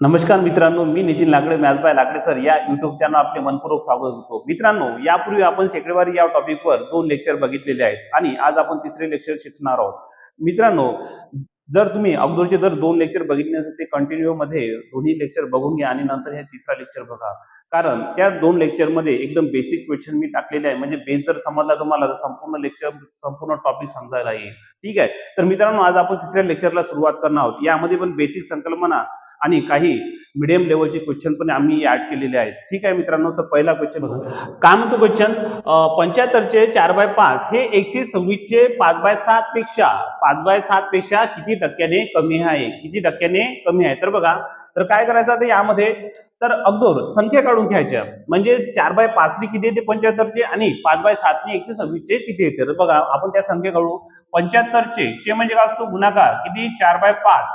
नमस्कार मित्रांनो, मी नितीन लाकडे, मॅथ्स बाय लाकडे सर या YouTube चॅनल आपले मनपूर्वक स्वागत करतो. मित्रांनो, यापूर्वी आपण शेकडेवारी या टॉपिकवर 2 लेक्चर बघितलेले आहेत आणि आज आपण तिसरे लेक्चर शिकणार आहोत. मित्रांनो, जर तुम्ही अगोदरचे जर 2 लेक्चर बघितले नसेल ते कंटिन्यू मध्ये दोन्ही लेक्चर बघून घ्या आणि नंतर हे तिसरा लेक्चर बघा. कारण त्या 2 लेक्चरमध्ये एकदम बेसिक क्वेश्चन मी टाकलेले आहे. म्हणजे बेस जर समजला तुम्हाला तर संपूर्ण लेक्चर, संपूर्ण टॉपिक समजायला येईल. ठीक आहे. तर मित्रांनो, आज आपण तिसऱ्या लेक्चरला सुरुवात करणार आहोत. यामध्ये पण बेसिक संकल्पना आणि काही मीडियम लेवलचे क्वेश्चन पण आम्ही ऍड केलेले आहेत. ठीक आहे मित्रांनो, तर पहिला क्वेश्चन बघा. काय म्हणतो क्वेश्चन? 75 चे 4/5 हे 126 चे 5/7 पेक्षा 5/7 पेक्षा किती टक्क्याने कमी आहे? किती टक्क्याने कमी आहे? तर बघा, तर काय करायचं आता यामध्ये, तर अगोदर संख्या काढून घ्यायच्या. म्हणजे 4/5 ने किती येते 75 चे आणि 5/7 ने 126 चे किती येते? तर बघा, आपण त्या संख्या काढू. 75 चे म्हणजे काय असतो? गुणाकार. किती? 4/5.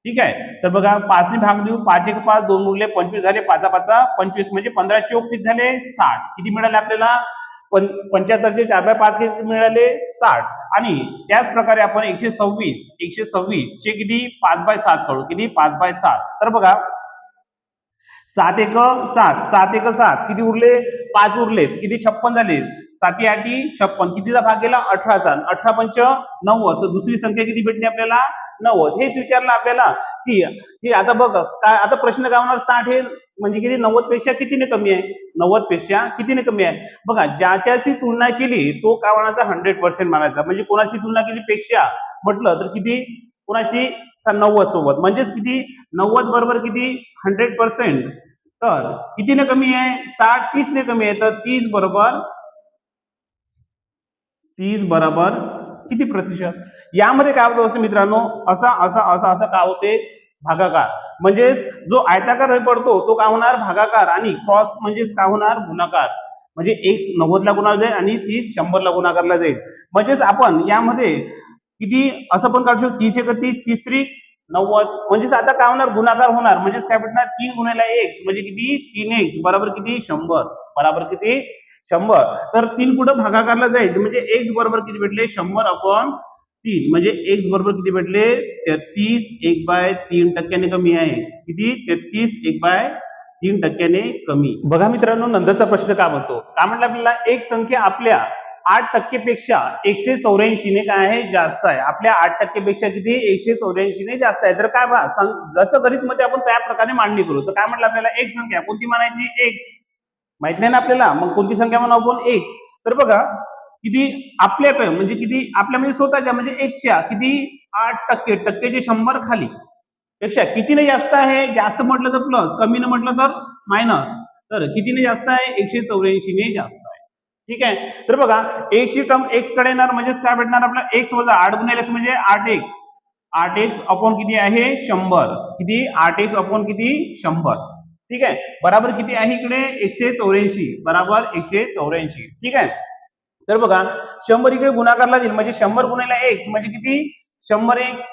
ठीक आहे. तर बघा, 5 ने भाग देऊ. 5 1 5, 2 गुणिले 25 झाले, 5 5 25 म्हणजे 15 चौक किती झाले? 60. किती मिळाले आपल्याला? 75 चे 4/5 किती मिळाले? 60. आणि त्याच प्रकारे आपण 126 चे किती? 5/7 काढू. किती? 5/7. तर बघा, 7 1 7, 7 1 7, किती उरले? 5 उरलेत. किती? 56 झाले. 7 8 56. कितीचा भाग गेला? 18चा. 18 पंच 90. तर दुसरी संख्या किती भेटली आपल्याला? 90. हेच विचारलं आपल्याला की हे आता बघ काय, आता प्रश्न काय होणार? 60 हे म्हणजे किती? 90 पेक्षा कितीने कमी आहे? 90 पेक्षा कितीने कमी आहे? बघा, ज्याच्याशी तुलना केली तो काय म्हणायचा? 100% मानायचा. म्हणजे कोणाशी तुलना केली पेक्षा म्हटलं तर किती? कोणाशी? 90 सोबत. म्हणजेच किती? 90 बरोबर किती? 100%. तर कितीने कमी आहे? 60 30 ने कमी आहे. तर 30 बरोबर किती प्रतिशत? यामध्ये काय होत असते मित्रांनो? असा असा असा असा काय होते? भागाकार. म्हणजे जो आयताकार पडतो तो काय होणार? भागाकार. आणि क्रॉस म्हणजेच काय होणार? गुणाकार. म्हणजे x 90 ला गुणाकार जाईल आणि 30 100 ला गुणाकारला जाईल. म्हणजेच आपण यामध्ये किती असं पण काढू शकतो? 30 1 30, 30 3 90. म्हणजेच आता काय होणार? गुणाकार होणार. म्हणजेच काय भेटणार? 3 गुणिले x म्हणजे किती? 3x बरोबर किती? 100. बरोबर किती? 100. तर 3 कुठं भागाकारला जाईल? म्हणजे x बरोबर किती भेटले? 100/3. म्हणजे x बरोबर किती भेटले? 33 1/3 टक्क्याने कमी आहे. किती? 33 1/3 टक्क्याने कमी. बघा मित्रांनो, नंतरचा प्रश्न काय म्हणतो? काय म्हटलं आपल्याला? एक संख्या आपल्या 8% पेक्षा 184 ने काय आहे? जास्त आहे. आपल्या 8% पेक्षा किती? 184 ने जास्त आहे. तर काय बघा, जसं गणित मध्ये आपण त्या प्रकारे मांडणी करू. तर काय म्हटलं आपल्याला? एक संख्या कोणती मानायची? x. माहित नाही ना आपल्याला, मग कोणती संख्या म्हणू आपण? x. तर बघा, किती आपल्या म्हणजे किती? आपल्या म्हणजे स्वतःच्या म्हणजे x च्या किती? 8%. टक्केचे 100 खाली पेक्षा कितीने जास्त आहे? जास्त म्हटलं तर प्लस, कमीने म्हटलं तर मायनस. तर कितीने जास्त आहे? 184 ने जास्त आहे. ठीक आहे. तर बघा, x ची टर्म x कडे येणार. म्हणजेच काय भेटणार आपल्याला? x वजा 8 गुणिले x म्हणजे 8x. 8x अपॉन किती आहे? 100. किती? 8x अपॉन किती? 100. ठीक आहे. बराबर किती आहे इकडे? 184. बराबर 184. ठीक आहे. तर बघा, 100 इकडे गुणाकारला जाईल. म्हणजे 100 गुणिले x म्हणजे किती? 100x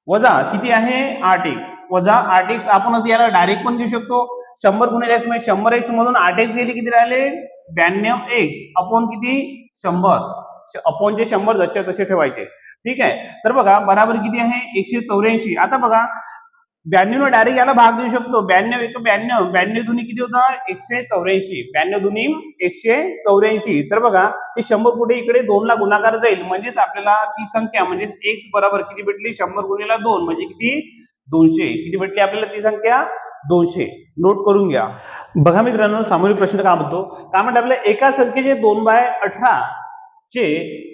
वजा किती आहे? 8x. वजा 8x. आपण असं याला डायरेक्ट पण घेऊ शकतो. 100 गुणिले x म्हणजे 100x मधून 8x गेले, किती राहिले? 92x अपॉन किती? 100. अपॉन जे 100 जसच्या तसे ठेवायचे. ठीक आहे. तर बघा, बराबर किती आहे? 184. आता बघा, 92 डायरेक्ट याला भाग देऊ शकतो. 92 1 92, 92 दुनी किती होतं? 184. 92 दुनी 184. तर बघा, हे 100 कुठे इकडे 2 ला गुणाकार जाईल. म्हणजेच आपल्याला ती संख्या म्हणजे x बरोबर किती भेटली? 100 गुणिले 2 म्हणजे किती? 200. किती भेटली आपल्याला ती संख्या? 200. नोट करून घ्या. बघा मित्रांनो, सामान्य प्रश्न काय म्हणतो? काय म्हणतो आपल्याला? एका संख्येचे 2/18 चे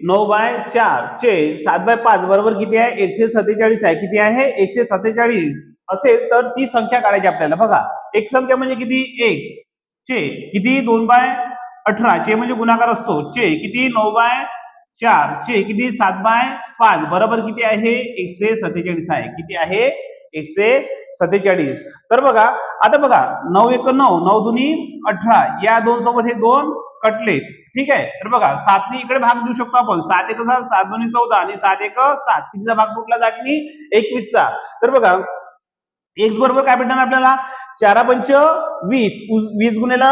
9/4 चे 7/5 बरोबर किती आहे? 147 आहे. किती आहे? 147 असेल तर ती संख्या काढायची आपल्याला. बघा, एक संख्या म्हणजे किती? x चे किती? 2/18 चे म्हणजे गुणाकार असतो. चे किती? 9/4 चे किती? 7/5 बरोबर किती आहे? 147 आहे. किती आहे? 147. तर बघा, आता बघा, 9 1 9, 9 दुनी 18. या दोन सोबत हे दोन कटले. ठीक आहे. तर बघा, 7 ने इकडे भाग देऊ शकतो आपण. 7 1 7, 7 2 14 आणि 7 1 7. कितीचा भाग कुठला जागी? 21 चा. तर बघा, x बरोबर काय भेटणार आपल्याला? 4 5 20. 20 गुणिले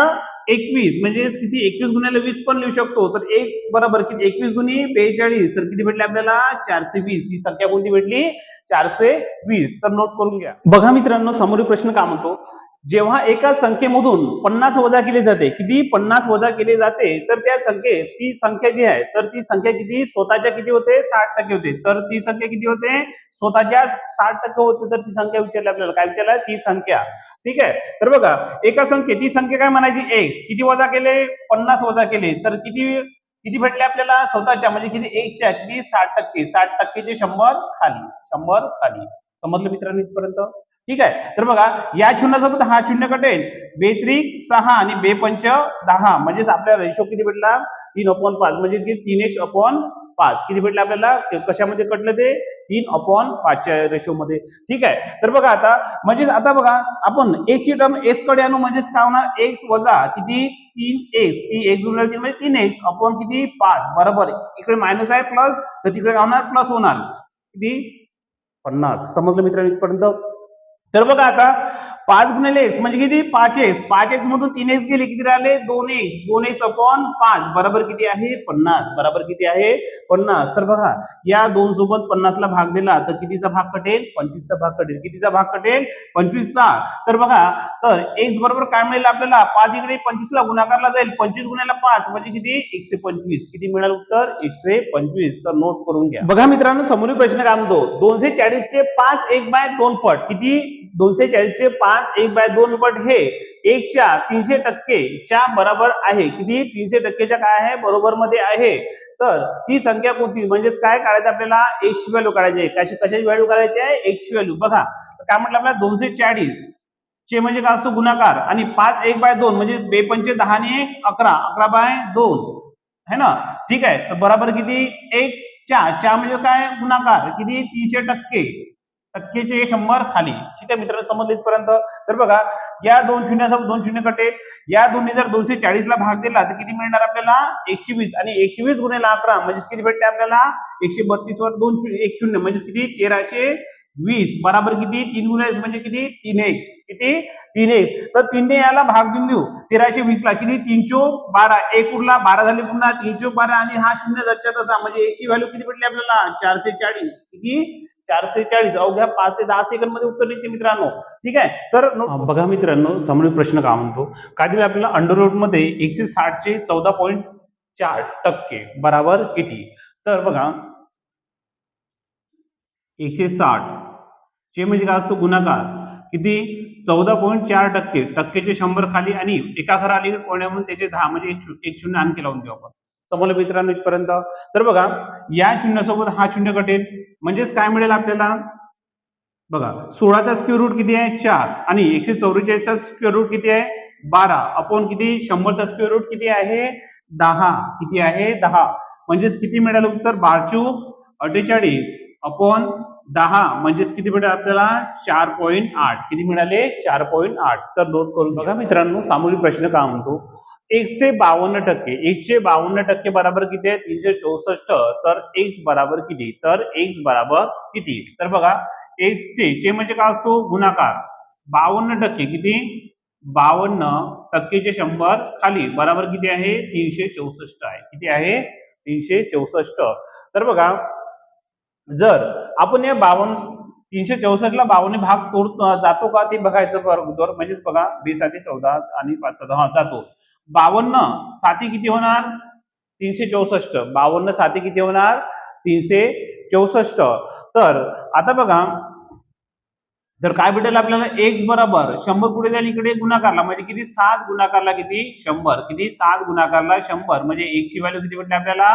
21 म्हणजे किती? 21 गुणिले 20 पण लिहू शकतो. तर x बरोबर किती? 21 गुणी 42. तर किती भेटले आपल्याला? 420. ती संख्या कोणती भेटली? 420. तर नोट करून घ्या. बघा मित्रांनो, समोरील प्रश्न काय म्हणतो, जेव्हा एका संख्येमधून 50 वजा केले जाते, किती 50 वजा केले जाते, तर त्या संख्येत ती संख्या जी आहे, तर ती संख्या किती स्वतःच्या किती होते 60% होते. तर ती संख्या किती होते स्वतःच्या 60% होते. तर ती संख्या विचारली आपल्याला, काय विचारलं, ती संख्या. ठीक आहे. तर बघा, एका संख्येत ती संख्या काय म्हणायची, एक्स. किती वजा केले 50 वजा केले, तर किती किती भेटले आपल्याला स्वतःच्या, म्हणजे किती एक्सच्या किती 60%. 60%चे 100 खाली, 100 खाली. समजलं मित्रांनो इथपर्यंत? ठीक आहे. तर बघा, या शून्यासोबत हा शून्य कटेल, बेत्रिक 6 आणि बेपंच 10, म्हणजेच आपल्याला रेशो किती भेटला 3/5, म्हणजे किती 3x/5. किती भेटले आपल्याला, कशामध्ये कटलं ते 3/5 च्या रेशो मध्ये. ठीक आहे. तर बघा आता, म्हणजेच आता बघा, आपण x ची टर्म s कडे आणू, म्हणजेच काय होणार, x वजा किती 3x, ती x गुणिले 3 म्हणजे 3x अपॉन किती 5, बरोबर. इकडे मायनस आहे प्लस, तर तिकडे काय होणार, प्लस होणार, किती 50. समजलं मित्रांनो इथपर्यंत? तर बघा आता, 5 गुणिले x म्हणजे किती 5x. 5x मधून 3x गेले, किती राहिले 2x. 2x अपॉन 5 बरोबर किती आहे 50. बरोबर किती आहे 50. तर बघा, या 2 सोबत 50 ला भाग दिला तर कितीचा भाग कटेल, 25 चा भाग कटेल. कितीचा भाग कटेल, 25 चा. तर बघा, तर x बरोबर काय मिळेल आपल्याला, 5 इकडे 25 ला गुणाकारला जाईल, 25 गुणिले 5 म्हणजे किती 125. किती मिळालं उत्तर 125. तर नोट करून घ्या. बघा मित्रांनो, समोरील प्रश्न काय म्हणतो, 240 चे 5 1/2 पट, किती 240 चे 5 1/2 पट हे 1 च्या 300% च्या बरोबर आहे. किती 300%च्या काय आहे, बरोबर मध्ये आहे. तर ती संख्या कोणती, म्हणजेच काय काढायचं आपल्याला, x ची व्हॅल्यू काढायची आहे. कशाची व्हॅल्यू काढायची आहे, x ची व्हॅल्यू. बघा, काय म्हटलं आपल्याला, 240 चे म्हणजे काय असतो गुणाकार, आणि 5 1/2 म्हणजे बेपंचे 10 आणि 1 11, 11/2 है ना. ठीक आहे. तर बरोबर किती x च्या म्हणजे काय गुणाकार, किती 300%, टक्केचे 100 खाली. ठीक आहे मित्रांनो, समजलं इथपर्यंत? तर बघा, या 2 शून्यासोबत 2 शून्य कटेल, या दोन्ही जर 240 ला भाग दिला तर किती मिळणार आपल्याला 120, आणि 120 गुणिले 11 म्हणजे किती भेटते आपल्याला 132 वर 2 1 शून्य म्हणजे किती 1320, बरोबर किती 3 गुणिले म्हणजे किती 3x, किती 3x. तर 3 ने याला भाग देऊन देऊ, 1320 ला किती 312, एक उरला 12 झाले पुन्हा 312, आणि हा शून्य जरच्या तसा, म्हणजे x ची व्हॅल्यू किती भेटली आपल्याला 440. किती 440. अवघ्या 5 ते 10 सेकंद मध्ये उत्तर निघते मित्रांनो. ठीक आहे. तर बघा मित्रांनो, समोरील प्रश्न काय म्हणतो, काय दिलं आपल्याला, अंडर रूट मध्ये 160 चे 14.4% बरोबर किती. तर बघा, 160 चे म्हणजे काय असतो गुणाकार, किती 14.4%, टक्केचे 100 खाली, आणि एका घरा आली कोण्यामधून त्याचे 10 म्हणजे एक शून्य आणखी लावून देऊ आपण. समजलं मित्रांनो इथपर्यंत? तर बघा, या शून्यासोबत हा शून्य कटेल, म्हणजेच काय मिळेल आपल्याला, बघा 16चा स्क्वेअर रूट किती आहे 4, आणि 144 चा स्क्वेअर रूट किती आहे 12, अपॉन किती 100 चा स्क्वेअर रूट किती आहे 10. किती आहे 10, म्हणजेच किती मिळालं उत्तर 12×48 अपॉन 10, म्हणजेच किती भेटेल आपल्याला 4.8. किती मिळाले 4.8. तर नोट करून बघा मित्रांनो, सामूहिक प्रश्न काय म्हणतो, 152%, 152% बरोबर किती आहे 364. तर x बरोबर किती, तर x बरोबर किती. तर बघा, x चे म्हणजे काय असतो गुणाकार, 52% किती 52%चे 100 खाली, बरोबर किती आहे 364 आहे. किती आहे 364. तर बघा, जर आपण या 364 ला 52 भाग जातो का ते बघायचं बरोबर. म्हणजेच बघा, 2×7=14 आणि 5×7 जातो. 52 साती किती होणार 364, 52 साती किती होणार 364. तर आता बघा, तर काय भेटेल आपल्याला, x बरोबर 100 पुढे जाईल इकडे गुणाकारला, म्हणजे किती 7 गुणाकारला किती 100, किती 7 गुणाकारला 100, म्हणजे x ची व्हॅल्यू किती भेटली आपल्याला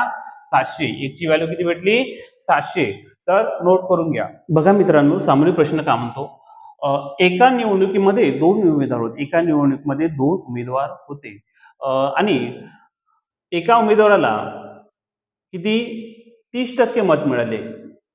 700. x ची व्हॅल्यू किती भेटली 700. तर नोट करून घ्या. बघा मित्रांनो, सामान्य प्रश्न काय म्हणतो, एका निवडणुकीमध्ये 2 उमेदवार होते. एका निवडणुकीमध्ये 2 उमेदवार होते, आणि एका उमेदवाराला किती 30% मत मिळाले.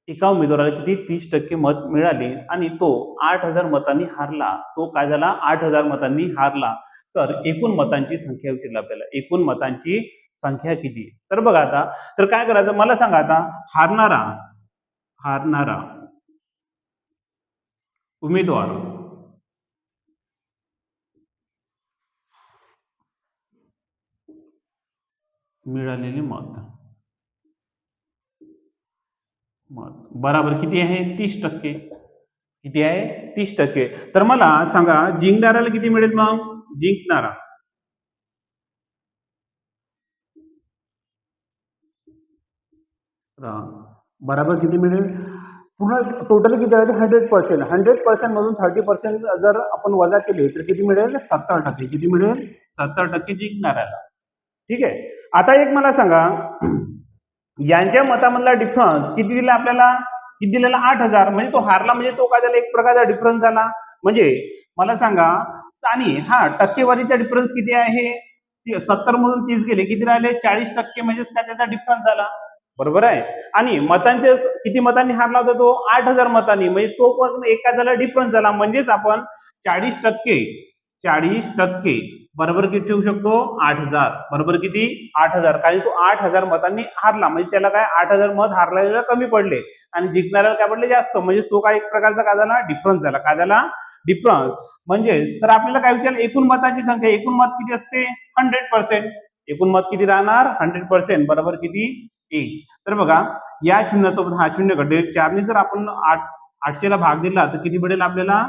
एका उमेदवाराला किती 30% मत मिळाले, आणि तो 8000 मतांनी हारला. तो काय झाला 8000 मतांनी हारला. तर एकूण मतांची संख्या विचारली आपल्याला, एकूण मतांची संख्या किती. तर बघा आता, तर काय करायचं मला सांगा आता, हारणारा हारणारा उमेदवार मिळालेले मत मत बराबर किती आहे 30%. किती आहे 30%. तर मला सांगा जिंकणाऱ्याला किती मिळेल मग? जिंकणारा बराबर किती मिळेल? पूर्ण टोटल किती आहे? 100%. 100% मधून 30% जर आपण वजा केले तर किती मिळेल? 70%. किती मिळेल? 70% जिंकणाऱ्याला. ठीक आहे. आता एक मला सांगा यांच्या मतामधला डिफरन्स किती दिला आपल्याला? किती दिलेला? 8,000. म्हणजे तो हारला, म्हणजे तो काय झाला? एक प्रकारचा डिफरन्स झाला. म्हणजे मला सांगा आणि हा टक्केवारीचा डिफरन्स किती आहे? 70 मधून 30 गेले, किती राहिले? 40%. म्हणजेच काय त्याचा डिफरन्स झाला. बरोबर आहे. आणि मतांचे किती मतांनी हारला होता तो? 8,000 मतांनी. म्हणजे तो पण एका झाला डिफरन्स झाला. म्हणजेच आपण 40% बरोबर किती ठेवू शकतो? 8,000. बरोबर किती? 8,000. कारण तो 8,000 मतांनी हारला, म्हणजे त्याला काय 8,000 मत हारलेला कमी पडले आणि जिंकणाऱ्याला काय पडले? जास्त. म्हणजे तो काय एक प्रकारचा काय झाला? डिफरन्स झाला. काय झाला? डिफरन्स. म्हणजे तर आपल्याला काय विचारलं? एकूण मतांची संख्या. एकूण मत किती असते? 100%. एकूण मत किती राहणार? 100%. बरोबर किती? x. तर बघा या शून्यासोबत हा शून्य घडेल. 4ने जर आपण 800 ला भाग दिला तर किती मिळेल आपल्याला?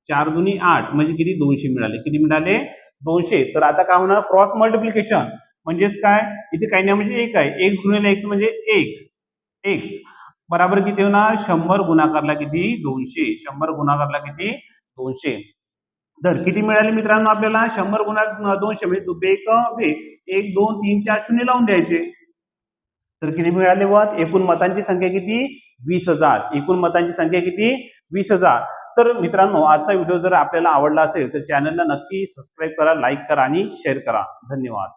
4 दुनी 8 म्हणजे किती? 200 मिळाले. किती मिळाले? 200. तर आता काय होणार? Cross multiplication. म्हणजेच काय? इथे काही नाही, म्हणजे 1 आहे. x गुणिले x म्हणजे 1 x बराबर किती होणार? 100 गुणाकारला किती? 200. 100 गुणाकारला किती? 200. तर किती मिळाले मित्रांनो आपल्याला? 100 गुणा 200 म्हणजे 1 2 3 4 शून्य लावून द्यायचे. तर किती मिळाले मत? एकूण मतांची संख्या किती? 20,000. एकूण मतांची संख्या किती? 20,000. तर मित्रांनो आजचा व्हिडिओ जर आपल्याला आवडला असेल तर चॅनलला नक्की सबस्क्राईब करा, लाईक करा आणि शेअर करा. धन्यवाद.